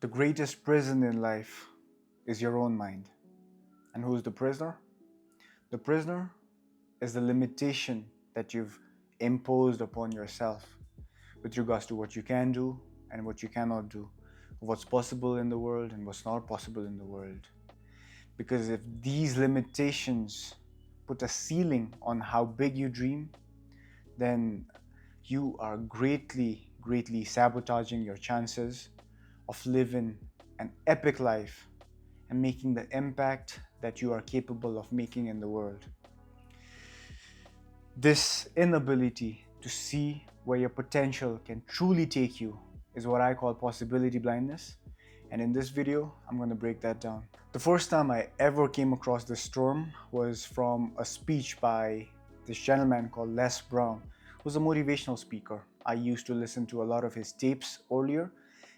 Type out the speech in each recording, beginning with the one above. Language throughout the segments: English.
The greatest prison in life is your own mind. And who's the prisoner? The prisoner is the limitation that you've imposed upon yourself with regards to what you can do and what you cannot do, what's possible in the world and what's not possible in the world. Because if these limitations put a ceiling on how big you dream, then you are greatly sabotaging your chances of living an epic life and making the impact that you are capable of making in the world. This inability to see where your potential can truly take you is what I call possibility blindness. And in this video, I'm going to break that down. The first time I ever came across this term was from a speech by this gentleman called Les Brown, who's a motivational speaker. I used to listen to a lot of his tapes earlier,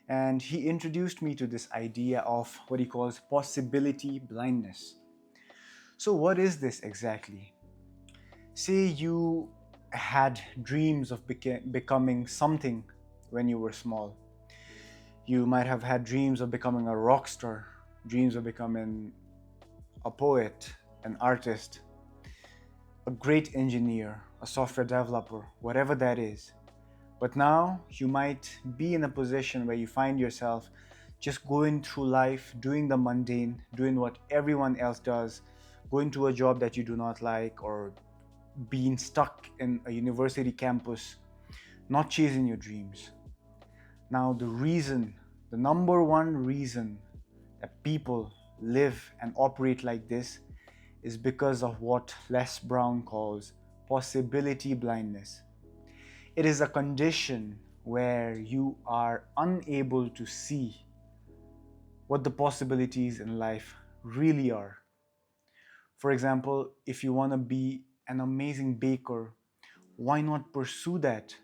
and he introduced me to this idea of what he calls possibility blindness. So what is this exactly? Say you had dreams of becoming something when you were small. You might have had dreams of becoming a rock star, dreams of becoming a poet, an artist, a great engineer, a software developer, whatever that is. But now you might be in a position where you find yourself just going through life, doing the mundane, doing what everyone else does, going to a job that you do not like, or being stuck in a university campus, not chasing your dreams. Now, the number one reason that people live and operate like this is because of what Les Brown calls possibility blindness. It is a condition where you are unable to see what the possibilities in life really are. For example, if you want to be an amazing baker, why not pursue that?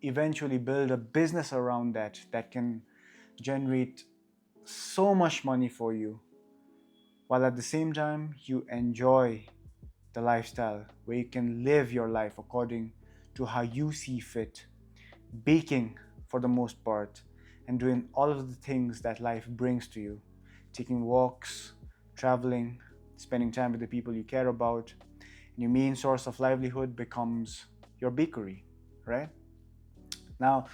Eventually build a business around that can generate so much money for you, while at the same time you enjoy the lifestyle where you can live your life according to how you see fit, baking for the most part, and doing all of the things that life brings to you, taking walks, traveling, spending time with the people you care about, and your main source of livelihood becomes your bakery, right? Now,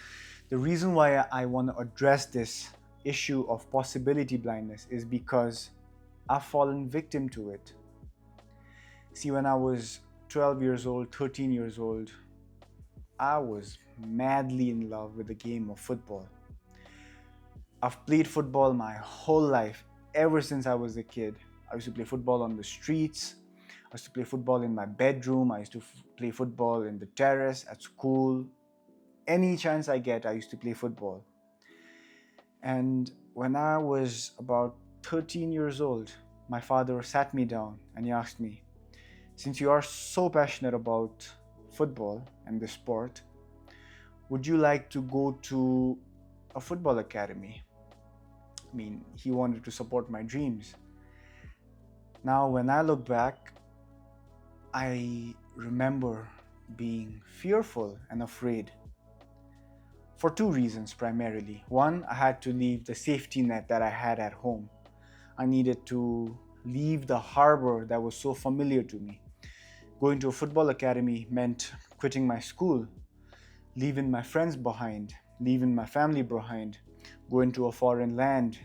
the reason why I want to address this issue of possibility blindness is because I've fallen victim to it. See, when I was 12 years old, 13 years old, I was madly in love with the game of football. I've played football my whole life, ever since I was a kid. I used to play football on the streets. I used to play football in my bedroom. I used to play football in the terrace, at school. Any chance I get, I used to play football. And when I was about 13 years old, my father sat me down and he asked me, since you are so passionate about football and the sport, would you like to go to a football academy? I mean, he wanted to support my dreams. Now, when I look back, I remember being fearful and afraid for two reasons primarily. One, I had to leave the safety net that I had at home. I needed to leave the harbor that was so familiar to me. Going to a football academy meant quitting my school, leaving my friends behind, leaving my family behind, going to a foreign land,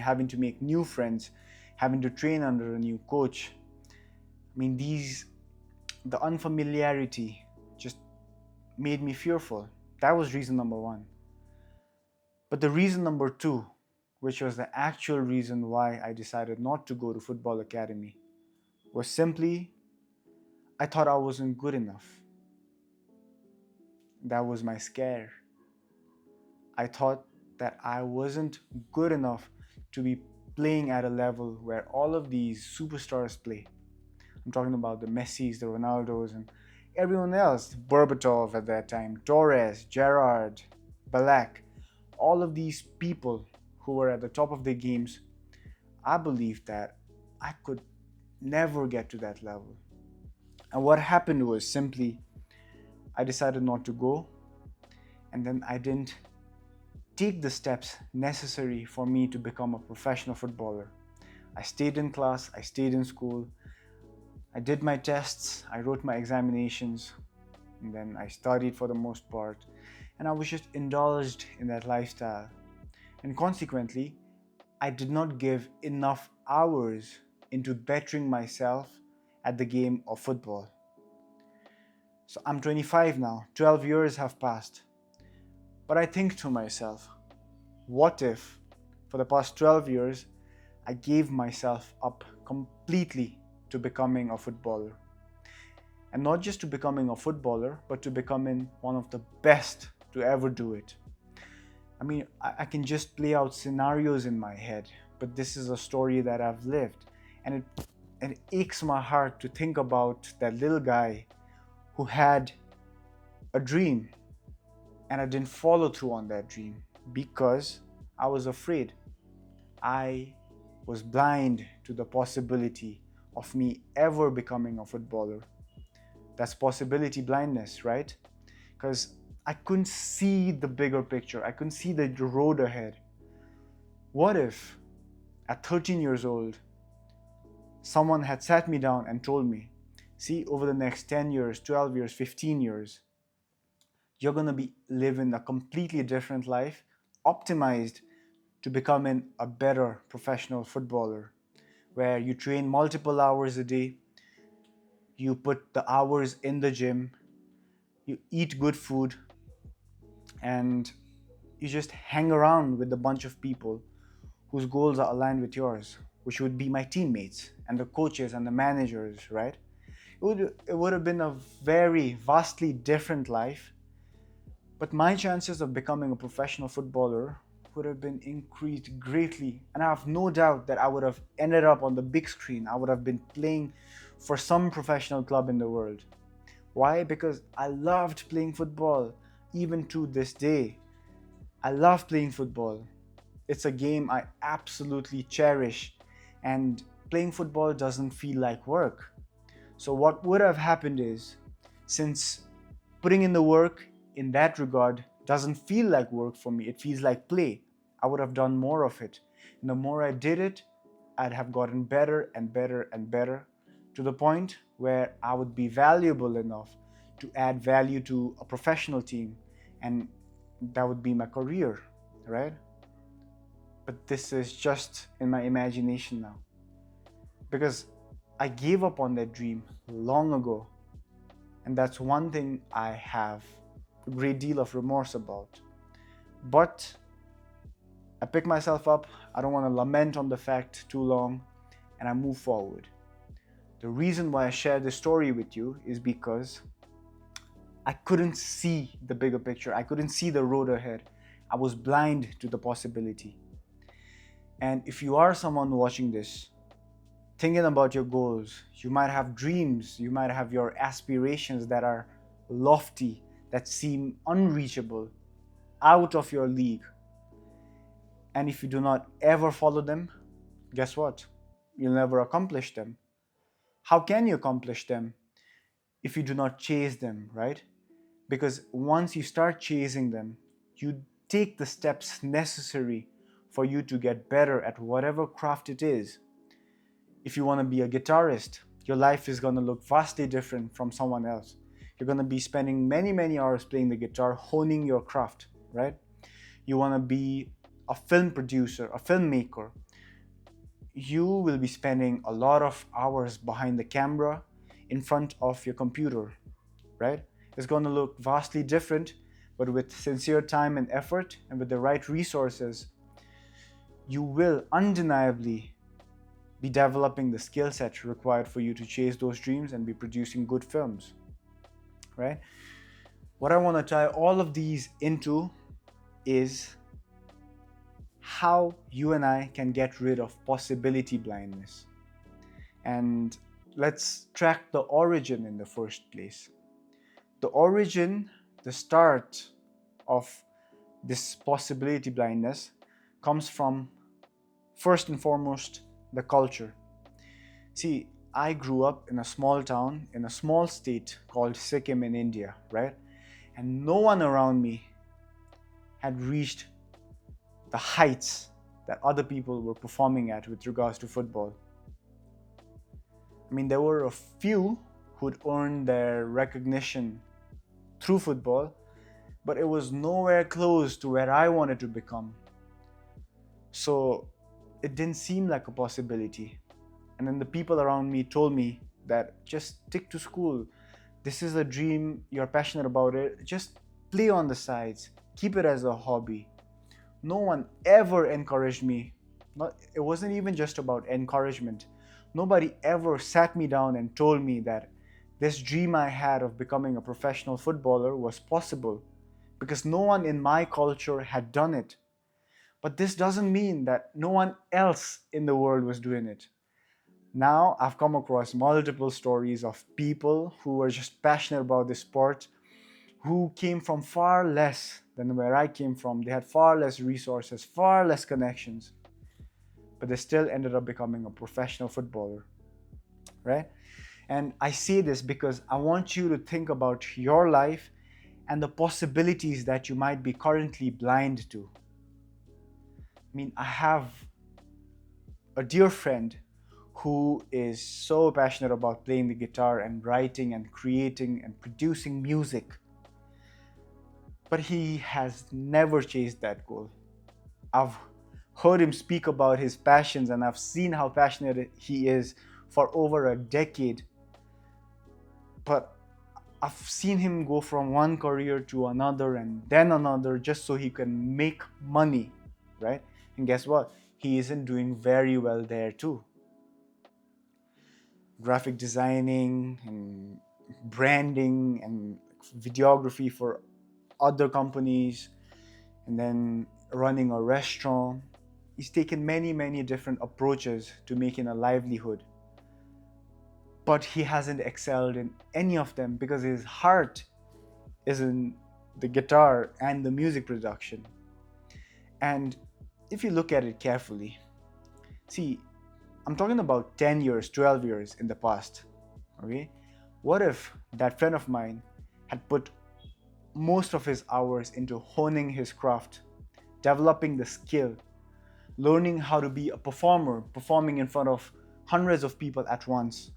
having to make new friends, having to train under a new coach. I mean, the unfamiliarity just made me fearful. That was reason number one. But the reason number two, which was the actual reason why I decided not to go to football academy, was simply I thought I wasn't good enough. That was my scare. I thought that I wasn't good enough to be playing at a level where all of these superstars play. I'm talking about the Messis, the Ronaldos, and everyone else, Berbatov at that time, Torres, Gerrard, Ballack, all of these people who were at the top of their games. I believed that I could never get to that level. And what happened was simply I decided not to go, and then I didn't take the steps necessary for me to become a professional footballer. I stayed in class, I stayed in school, I did my tests, I wrote my examinations, and then I studied for the most part, and I was just indulged in that lifestyle. And consequently, I did not give enough hours into bettering myself at the game of football. So I'm 25 now, 12 years have passed. But I think to myself, what if for the past 12 years I gave myself up completely to becoming a footballer? And not just to becoming a footballer, but to becoming one of the best to ever do it. I mean, I can just play out scenarios in my head, but this is a story that I've lived. And it aches my heart to think about that little guy who had a dream and I didn't follow through on that dream because I was afraid. I was blind to the possibility of me ever becoming a footballer. That's possibility blindness, right? Because I couldn't see the bigger picture. I couldn't see the road ahead. What if at 13 years old, someone had sat me down and told me, see, over the next 10 years, 12 years, 15 years, you're going to be living a completely different life, optimized to becoming a better professional footballer, where you train multiple hours a day, you put the hours in the gym, you eat good food, and you just hang around with a bunch of people whose goals are aligned with yours, which would be my teammates and the coaches and the managers, right? It would have been a very vastly different life, but my chances of becoming a professional footballer would have been increased greatly. And I have no doubt that I would have ended up on the big screen. I would have been playing for some professional club in the world. Why? Because I loved playing football, even to this day. I love playing football. It's a game I absolutely cherish, and playing football doesn't feel like work. So what would have happened is, since putting in the work in that regard doesn't feel like work for me, it feels like play, I would have done more of it. And the more I did it, I'd have gotten better and better and better, to the point where I would be valuable enough to add value to a professional team, and that would be my career, right? But this is just in my imagination now, because I gave up on that dream long ago, and that's one thing I have a great deal of remorse about. But I pick myself up, I don't want to lament on the fact too long, and I move forward. The reason why I share this story with you is because I couldn't see the bigger picture. I couldn't see the road ahead. I was blind to the possibility. And if you are someone watching this, thinking about your goals, you might have dreams, you might have your aspirations that are lofty, that seem unreachable, out of your league. And if you do not ever follow them, guess what? You'll never accomplish them. How can you accomplish them if you do not chase them, right? Because once you start chasing them, you take the steps necessary for you to get better at whatever craft it is. If you want to be a guitarist, your life is going to look vastly different from someone else. You're going to be spending many hours playing the guitar, honing your craft, right? You want to be a film producer, a filmmaker. You will be spending a lot of hours behind the camera in front of your computer, right? It's going to look vastly different, but with sincere time and effort and with the right resources, you will undeniably be developing the skill set required for you to chase those dreams and be producing good films, right? What I want to tie all of these into is how you and I can get rid of possibility blindness. And let's track the origin in the first place. The origin, the start of this possibility blindness comes from, first and foremost, the culture. See, I grew up in a small town, in a small state called Sikkim in India, right? And no one around me had reached the heights that other people were performing at with regards to football. I mean, there were a few who'd earned their recognition through football, but it was nowhere close to where I wanted to become. So it didn't seem like a possibility. And then the people around me told me that just stick to school. This is a dream, you're passionate about it. Just play on the sides, keep it as a hobby. No one ever encouraged me. It wasn't even just about encouragement. Nobody ever sat me down and told me that this dream I had of becoming a professional footballer was possible, because no one in my culture had done it. But this doesn't mean that no one else in the world was doing it. Now I've come across multiple stories of people who were just passionate about this sport, who came from far less than where I came from. They had far less resources, far less connections, but they still ended up becoming a professional footballer, right? And I say this because I want you to think about your life and the possibilities that you might be currently blind to. I mean, I have a dear friend who is so passionate about playing the guitar and writing and creating and producing music, but he has never chased that goal. I've heard him speak about his passions, and I've seen how passionate he is for over a decade. But I've seen him go from one career to another and then another just so he can make money, right? And guess what? He isn't doing very well there too. Graphic designing and branding and videography for other companies, and then running a restaurant. He's taken many different approaches to making a livelihood, but he hasn't excelled in any of them because his heart is in the guitar and the music production. And if you look at it carefully, see, I'm talking about 10 years, 12 years in the past, okay? What if that friend of mine had put most of his hours into honing his craft, developing the skill, learning how to be a performer, performing in front of hundreds of people at once,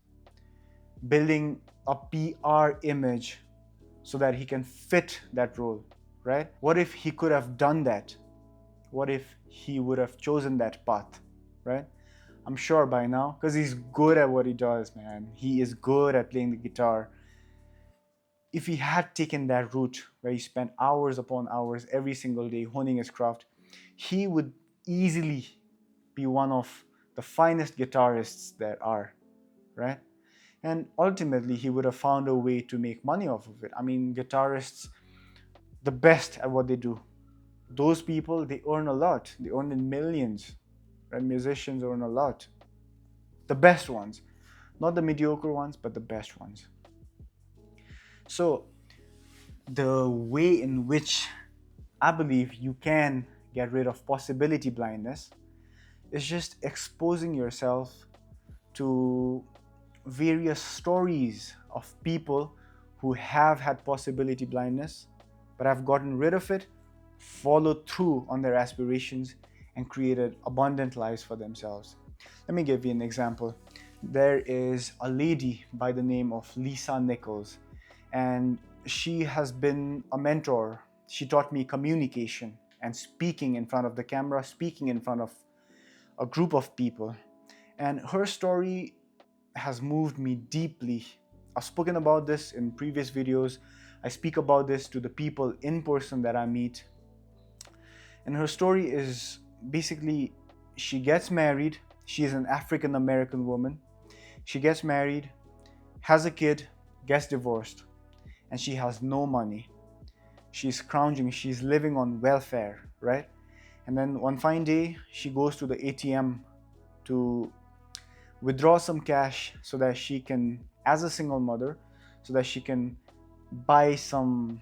building a PR image so that he can fit that role, right? What if he could have done that? What if he would have chosen that path, right? I'm sure by now, because he's good at what he does, man. He is good at playing the guitar. If he had taken that route where he spent hours upon hours every single day honing his craft, he would easily be one of the finest guitarists there are, right? And ultimately, he would have found a way to make money off of it. I mean, guitarists, the best at what they do, those people, they earn a lot. They earn in millions, right? Musicians earn a lot. The best ones, not the mediocre ones, but the best ones. So the way in which I believe you can get rid of possibility blindness is just exposing yourself to various stories of people who have had possibility blindness but have gotten rid of it, followed through on their aspirations, and created abundant lives for themselves. Let me give you an example. There is a lady by the name of Lisa Nichols, and she has been a mentor. She taught me communication and speaking in front of the camera, speaking in front of a group of people. And her story has moved me deeply. I've spoken about this in previous videos. I speak about this to the people in person that I meet. And her story is basically, she gets married. She is an African American woman. She gets married, has a kid, gets divorced, and she has no money. She's scrounging, she's living on welfare, right? And then one fine day, she goes to the ATM to withdraw some cash so that she can, as a single mother, so that she can buy some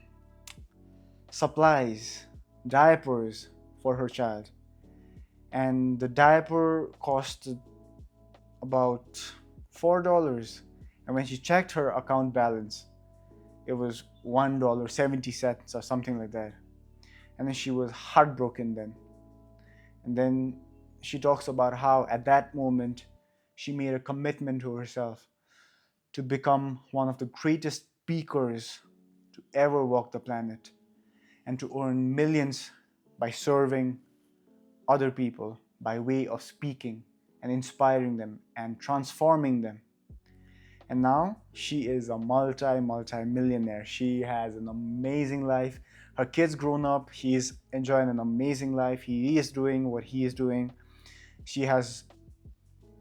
supplies, diapers for her child. And the diaper cost about $4. And when she checked her account balance, it was $1.70 or something like that. And then she was heartbroken then. And then she talks about how at that moment she made a commitment to herself to become one of the greatest speakers to ever walk the planet and to earn millions by serving other people by way of speaking and inspiring them and transforming them. And now she is a multi millionaire. She has an amazing life. Her kid's grown up. He's enjoying an amazing life. He is doing what he is doing. She has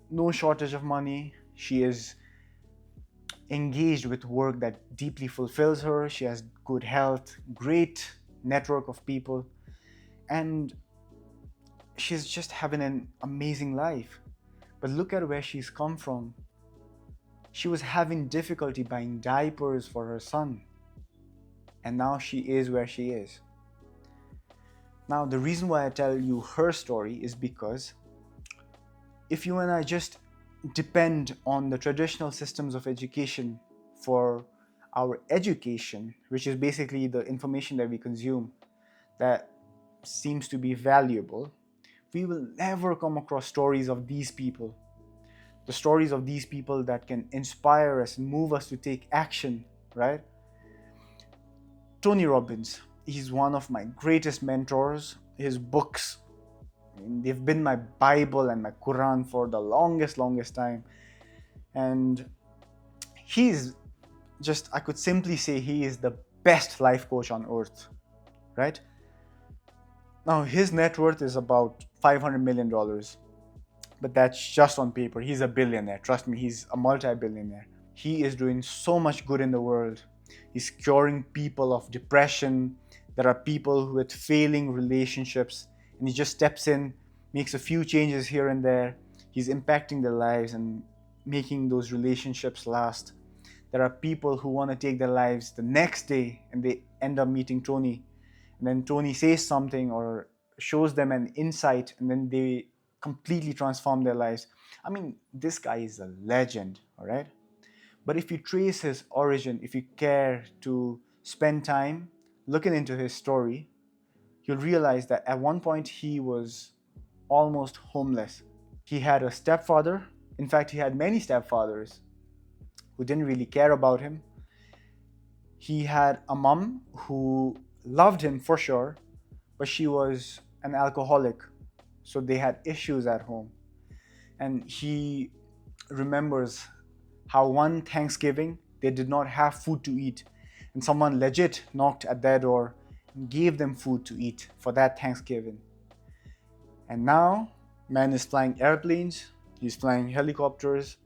no shortage of money. She is engaged with work that deeply fulfills her. She has good health, great network of people, and she's just having an amazing life. But look at where she's come from. She was having difficulty buying diapers for her son, and now she is where she is. Now, the reason why I tell you her story is because if you and I just depend on the traditional systems of education for our education, which is basically the information that we consume that seems to be valuable, we will never come across stories of these people. The stories of these people that can inspire us and move us to take action, right? Tony Robbins, he's one of my greatest mentors. His books, they've been my Bible and my Quran for the longest time. And he's just, I could simply say he is the best life coach on earth, right? Now, his net worth is about $500 million, but that's just on paper. He's a billionaire. Trust me, he's a multi-billionaire. He is doing so much good in the world. He's curing people of depression. There are people with failing relationships, and he just steps in, makes a few changes here and there. He's impacting their lives and making those relationships last. There are people who want to take their lives the next day, and they end up meeting Tony. And then Tony says something or shows them an insight, and then they completely transform their lives. I mean, this guy is a legend, all right? But if you trace his origin, if you care to spend time looking into his story, you'll realize that at one point he was almost homeless. He had a stepfather. In fact, he had many stepfathers who didn't really care about him. He had a mom who loved him for sure, but she was an alcoholic, so they had issues at home. And he remembers how one Thanksgiving they did not have food to eat, and someone legit knocked at their door and gave them food to eat for that Thanksgiving. And now man is flying airplanes, he's flying helicopters,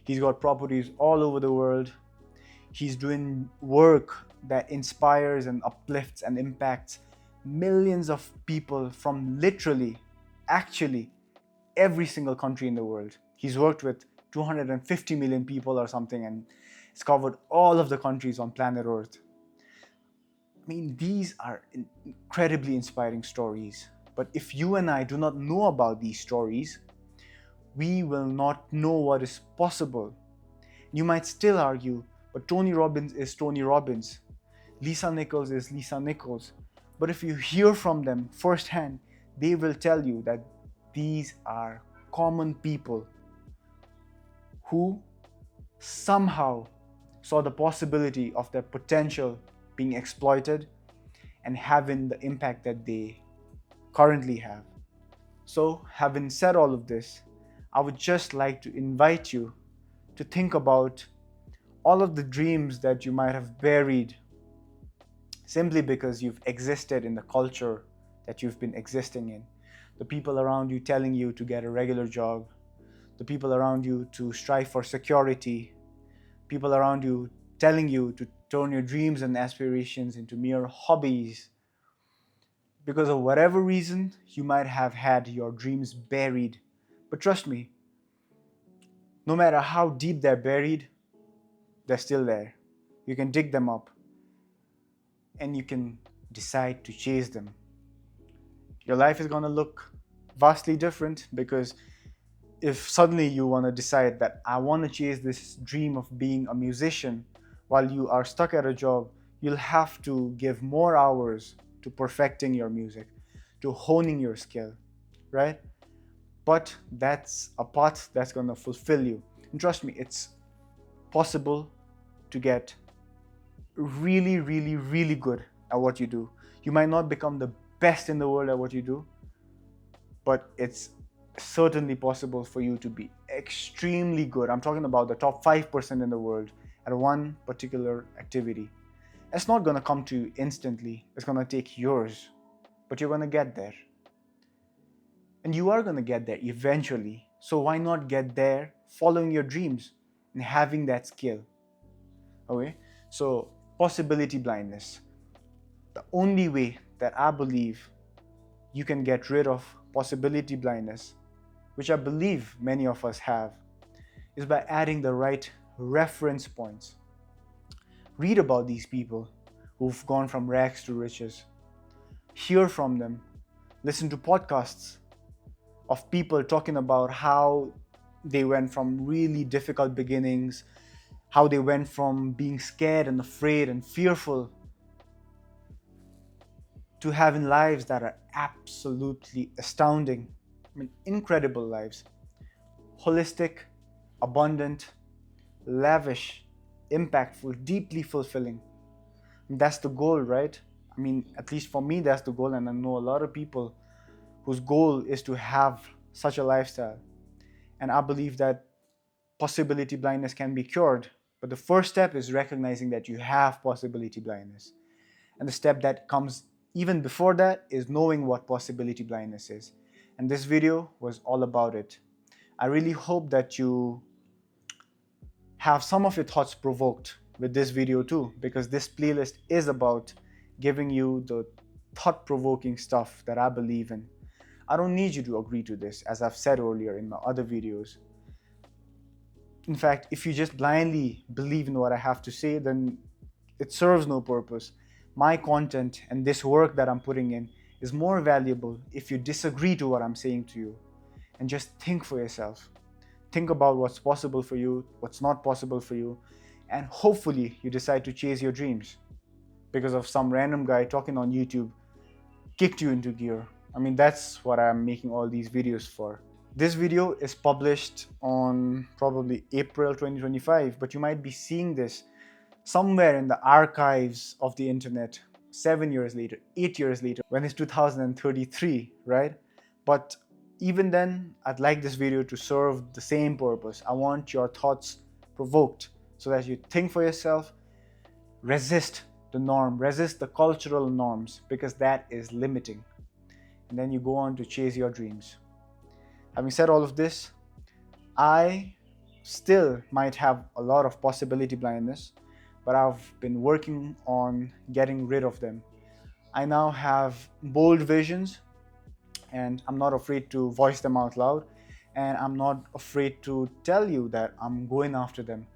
he's got properties all over the world. He's doing work that inspires and uplifts and impacts millions of people from literally, actually, every single country in the world. He's worked with 250 million people or something, and it's covered all of the countries on planet Earth. I mean, these are incredibly inspiring stories. But if you and I do not know about these stories, we will not know what is possible. You might still argue, but Tony Robbins is Tony Robbins. Lisa Nichols is Lisa Nichols. But if you hear from them firsthand, they will tell you that these are common people who somehow saw the possibility of their potential being exploited and having the impact that they currently have. So, having said all of this, I would just like to invite you to think about all of the dreams that you might have buried simply because you've existed in the culture that you've been existing in. The people around you telling you to get a regular job, the people around you to strive for security, people around you telling you to turn your dreams and aspirations into mere hobbies. Because of whatever reason, you might have had your dreams buried. But trust me, no matter how deep they're buried, they're still there. You can dig them up and you can decide to chase them. Your life is going to look vastly different, because if suddenly you want to decide that I want to chase this dream of being a musician while you are stuck at a job, you'll have to give more hours to perfecting your music, to honing your skill, right? But that's a path that's going to fulfill you. And trust me, it's possible to get really, really, really good at what you do. You might not become the best in the world at what you do, but it's certainly possible for you to be extremely good. I'm talking about the top 5% in the world at one particular activity. It's not going to come to you instantly. It's going to take years, but you're going to get there. And you are going to get there eventually. So why not get there following your dreams and having that skill? Okay? So, possibility blindness. The only way that I believe you can get rid of possibility blindness, which I believe many of us have, is by adding the right reference points. Read about these people who've gone from rags to riches. Hear from them. Listen to podcasts of people talking about how they went from really difficult beginnings, how they went from being scared and afraid and fearful to having lives that are absolutely astounding. I mean, incredible lives. Holistic, abundant, lavish, impactful, deeply fulfilling. And that's the goal, right? I mean, at least for me, that's the goal. And I know a lot of people whose goal is to have such a lifestyle. And I believe that possibility blindness can be cured. But the first step is recognizing that you have possibility blindness. And the step that comes even before that is knowing what possibility blindness is. And this video was all about it. I really hope that you have some of your thoughts provoked with this video too, because this playlist is about giving you the thought-provoking stuff that I believe in. I don't need you to agree to this, as I've said earlier in my other videos. In fact, if you just blindly believe in what I have to say, then it serves no purpose. My content and this work that I'm putting in is more valuable if you disagree to what I'm saying to you and just think for yourself. Think about what's possible for you, what's not possible for you, and hopefully you decide to chase your dreams because of some random guy talking on YouTube kicked you into gear. I mean, that's what I'm making all these videos for. This video is published on probably April 2025, but you might be seeing this somewhere in the archives of the internet 7 years later, 8 years later, when it's 2033, right? But even then, I'd like this video to serve the same purpose. I want your thoughts provoked so that you think for yourself, resist the norm, resist the cultural norms, because that is limiting. And then you go on to chase your dreams. Having said all of this, I still might have a lot of possibility blindness, but I've been working on getting rid of them. I now have bold visions, and I'm not afraid to voice them out loud, and I'm not afraid to tell you that I'm going after them.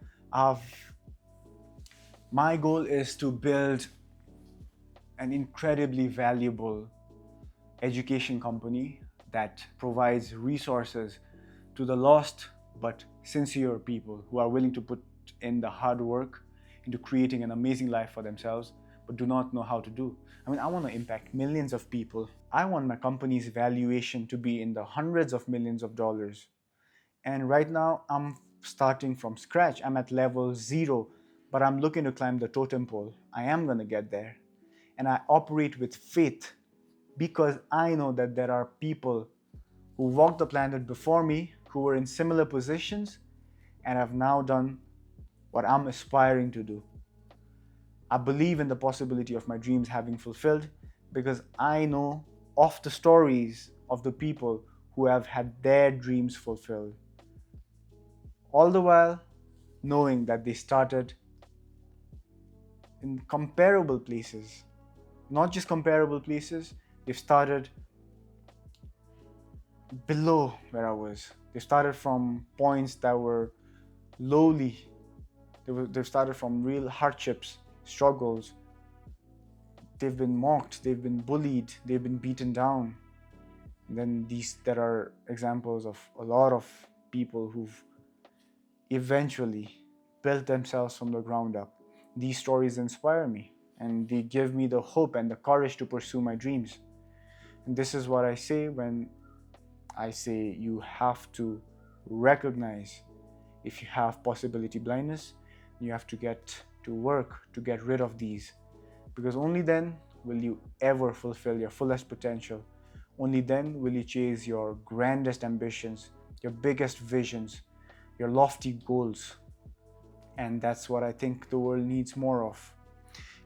My goal is to build an incredibly valuable education company that provides resources to the lost but sincere people who are willing to put in the hard work into creating an amazing life for themselves but do not know how to do. I mean, I want to impact millions of people. I want my company's valuation to be in the hundreds of millions of dollars. And right now I'm starting from scratch. I'm at level 0, but I'm looking to climb the totem pole. I am going to get there. And I operate with faith because I know that there are people who walked the planet before me who were in similar positions and have now done what I'm aspiring to do. I believe in the possibility of my dreams having fulfilled because I know of the stories of the people who have had their dreams fulfilled. All the while knowing that they started in comparable places. Not just comparable places, they've started below where I was. They started from points that were lowly. They've started from real hardships, struggles. They've been mocked, they've been bullied, they've been beaten down. And then there are examples of a lot of people who've eventually built themselves from the ground up. These stories inspire me and they give me the hope and the courage to pursue my dreams. And this is what I say when I say you have to recognize if you have possibility blindness. You have to get to work to get rid of these, because only then will you ever fulfill your fullest potential. Only then will you chase your grandest ambitions, your biggest visions, your lofty goals. And that's what I think the world needs more of.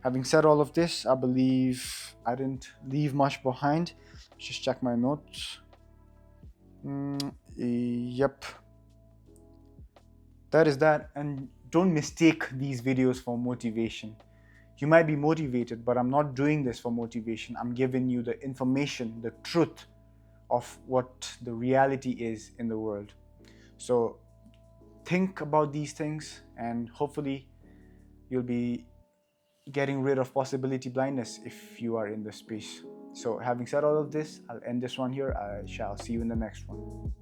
Having said all of this, I believe I didn't leave much behind. Just check my notes. Yep. That is that. And don't mistake these videos for motivation. You might be motivated, but I'm not doing this for motivation. I'm giving you the information, the truth of what the reality is in the world. So think about these things, and hopefully you'll be getting rid of possibility blindness if you are in this space. So having said all of this, I'll end this one here. I shall see you in the next one.